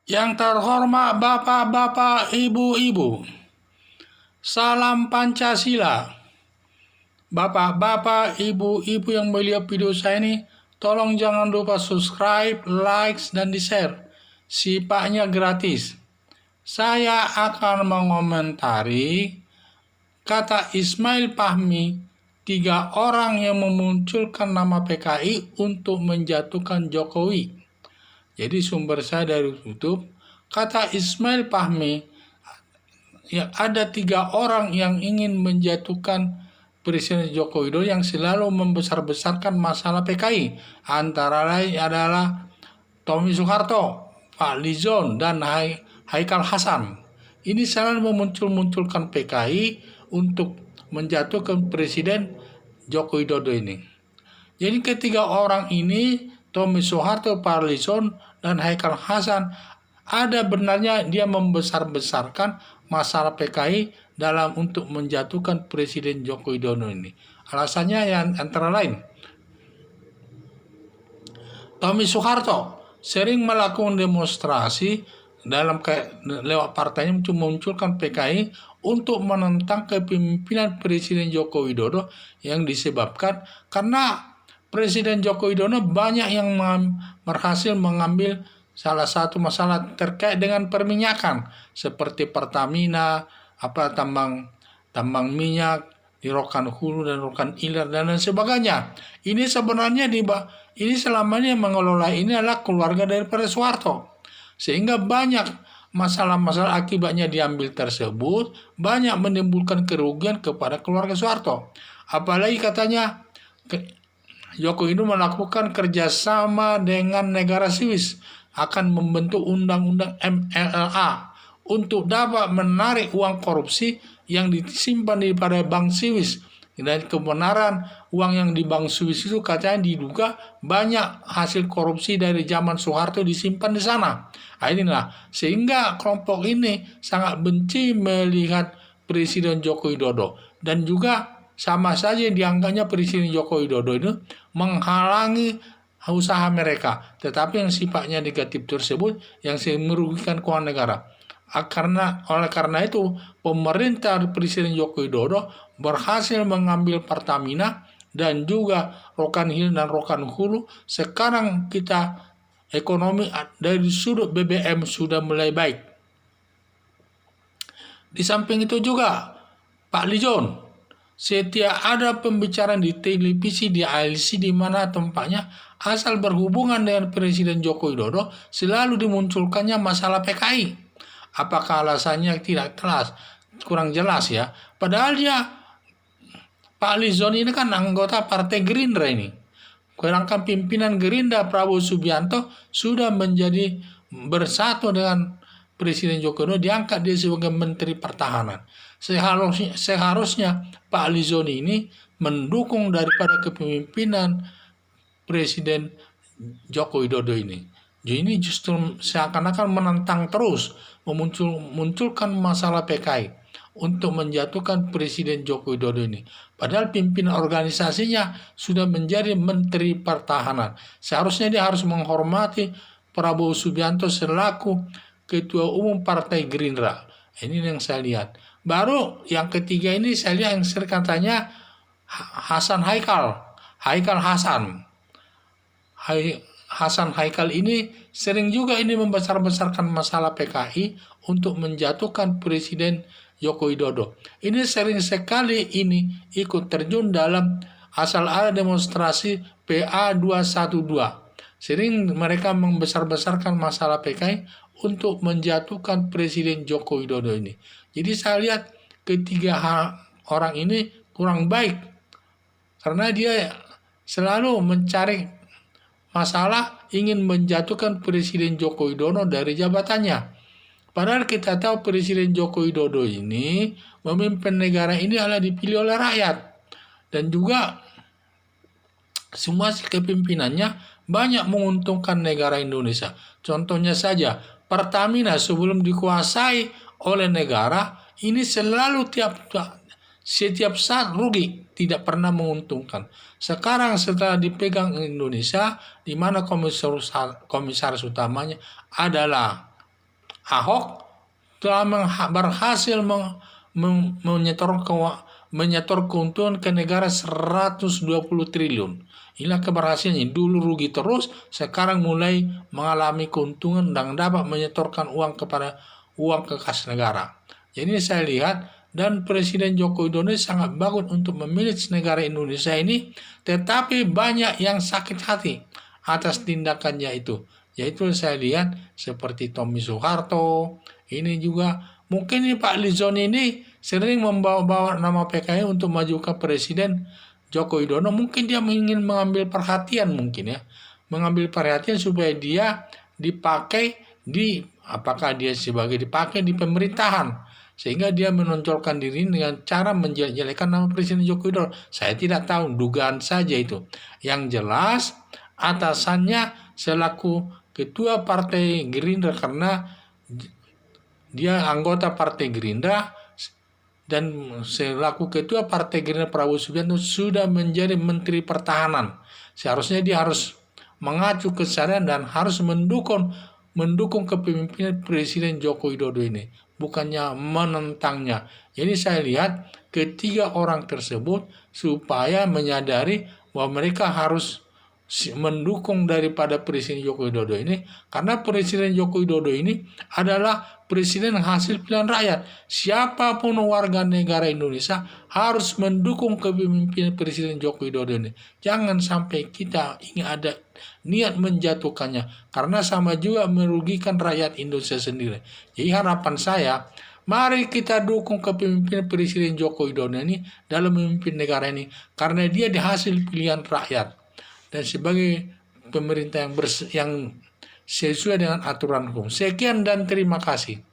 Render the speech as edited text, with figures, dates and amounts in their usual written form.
Yang terhormat Bapak-bapak, Ibu-ibu, salam Pancasila. Bapak-bapak, Ibu-ibu yang melihat video saya ini, tolong jangan lupa subscribe, like, dan di-share. Sifatnya gratis. Saya akan mengomentari kata Ismail Fahmi, 3 orang yang memunculkan nama PKI untuk menjatuhkan Jokowi. Jadi sumber saya dari YouTube, kata Ismail Fahmi, ya, ada 3 orang yang ingin menjatuhkan Presiden Joko Widodo yang selalu membesar-besarkan masalah PKI. Antara lain adalah Tommy Soeharto, Pak Lizon, dan Haikal Hasan. Ini selalu memunculkan PKI untuk menjatuhkan Presiden Joko Widodo ini. Jadi ketiga orang ini, Tommy Soeharto, Pak Lizon, dan Haikal Hasan, ada benarnya dia membesar-besarkan masalah PKI dalam untuk menjatuhkan Presiden Joko Widodo ini. Alasannya yang antara lain, Tommy Soeharto sering melakukan demonstrasi lewat partainya untuk memunculkan PKI untuk menentang kepemimpinan Presiden Joko Widodo yang disebabkan karena Presiden Joko Widodo banyak yang berhasil mengambil salah satu masalah terkait dengan perminyakan seperti Pertamina, tambang minyak di Rokan Hulu dan Rokan Hilir dan lain sebagainya. Ini sebenarnya ini selamanya yang mengelola ini adalah keluarga daripada Soeharto. Sehingga banyak masalah-masalah akibatnya diambil tersebut banyak menimbulkan kerugian kepada keluarga Soeharto. Apalagi katanya Jokowi itu melakukan kerjasama dengan negara Swiss akan membentuk undang-undang MLA untuk dapat menarik uang korupsi yang disimpan di pada bank Swiss. Dan kebenaran uang yang di bank Swiss itu katanya diduga banyak hasil korupsi dari zaman Soeharto disimpan di sana. Nah, inilah sehingga kelompok ini sangat benci melihat Presiden Joko Widodo dan juga sama saja dianggapnya Presiden Joko Widodo itu menghalangi usaha mereka, tetapi yang sifatnya negatif tersebut yang merugikan keuangan negara. Oleh karena itu, pemerintah Presiden Joko Widodo berhasil mengambil Pertamina dan juga Rokan Hilir dan Rokan Hulu. Sekarang kita ekonomi dari sudut BBM sudah mulai baik. Di samping itu juga Pak Lizon, setiap ada pembicaraan di televisi, di ALC, di mana tempatnya, asal berhubungan dengan Presiden Joko Widodo, selalu dimunculkannya masalah PKI. Apakah alasannya tidak jelas, kurang jelas ya. Padahal Pak Lizon ini kan anggota Partai Gerindra ini. Sedangkan pimpinan Gerindra Prabowo Subianto sudah menjadi bersatu dengan Presiden Joko Widodo, diangkat dia sebagai Menteri Pertahanan. Seharusnya Pak Lizon ini mendukung daripada kepemimpinan Presiden Joko Widodo ini. Jadi ini justru seakan-akan menantang terus, memunculkan masalah PKI untuk menjatuhkan Presiden Joko Widodo ini. Padahal pimpinan organisasinya sudah menjadi Menteri Pertahanan. Seharusnya dia harus menghormati Prabowo Subianto selaku Ketua Umum Partai Gerindra. Ini yang saya lihat. Baru yang ketiga ini saya lihat yang sering katanya Haikal Hasan. Hasan Haikal ini sering juga ini membesar-besarkan masalah PKI untuk menjatuhkan Presiden Joko Widodo. Ini sering sekali ini ikut terjun dalam asal ada demonstrasi PA212. Sering mereka membesar-besarkan masalah PKI untuk menjatuhkan Presiden Joko Widodo ini. Jadi saya lihat ketiga orang ini kurang baik karena dia selalu mencari masalah ingin menjatuhkan Presiden Joko Widodo dari jabatannya. Padahal kita tahu Presiden Joko Widodo ini memimpin negara ini adalah dipilih oleh rakyat. Dan juga semua kepimpinannya banyak menguntungkan negara Indonesia. Contohnya saja, Pertamina sebelum dikuasai oleh negara, ini selalu setiap saat rugi, tidak pernah menguntungkan. Sekarang setelah dipegang Indonesia, di mana komisaris utamanya adalah Ahok telah berhasil menyetor keuntungan ke negara 120 triliun. Inilah keberhasilannya. Dulu rugi terus, sekarang mulai mengalami keuntungan dan dapat menyetorkan uang ke kas negara. Jadi saya lihat, dan Presiden Joko Widodo sangat bagus untuk memilih negara Indonesia ini, tetapi banyak yang sakit hati atas tindakannya itu. Yaitu saya lihat seperti Tommy Soeharto, ini juga mungkin ini Pak Lizon ini sering membawa-bawa nama PKI untuk maju ke Presiden Joko Widodo. Mungkin dia ingin mengambil perhatian mungkin ya. Mengambil perhatian supaya dia dipakai apakah dia dipakai di pemerintahan. Sehingga dia menonjolkan diri dengan cara menjelek-jelekan nama Presiden Joko Widodo. Saya tidak tahu, dugaan saja itu. Yang jelas atasannya selaku ketua Partai Gerindra, karena dia anggota Partai Gerindra, dan selaku ketua Partai Gerindra Prabowo Subianto sudah menjadi Menteri Pertahanan. Seharusnya dia harus mengacu kesadaran dan harus mendukung kepemimpinan Presiden Joko Widodo ini, bukannya menentangnya. Jadi saya lihat ketiga orang tersebut supaya menyadari bahwa mereka harus mendukung daripada Presiden Joko Widodo ini, karena Presiden Joko Widodo ini adalah presiden hasil pilihan rakyat. Siapapun warga negara Indonesia harus mendukung kepemimpinan Presiden Joko Widodo ini. Jangan sampai kita ingin ada niat menjatuhkannya, karena sama juga merugikan rakyat Indonesia sendiri. Jadi harapan saya, mari kita dukung kepemimpinan Presiden Joko Widodo ini dalam memimpin negara ini, karena dia dihasil pilihan rakyat dan sebagai pemerintah yang sesuai dengan aturan hukum. Sekian dan terima kasih.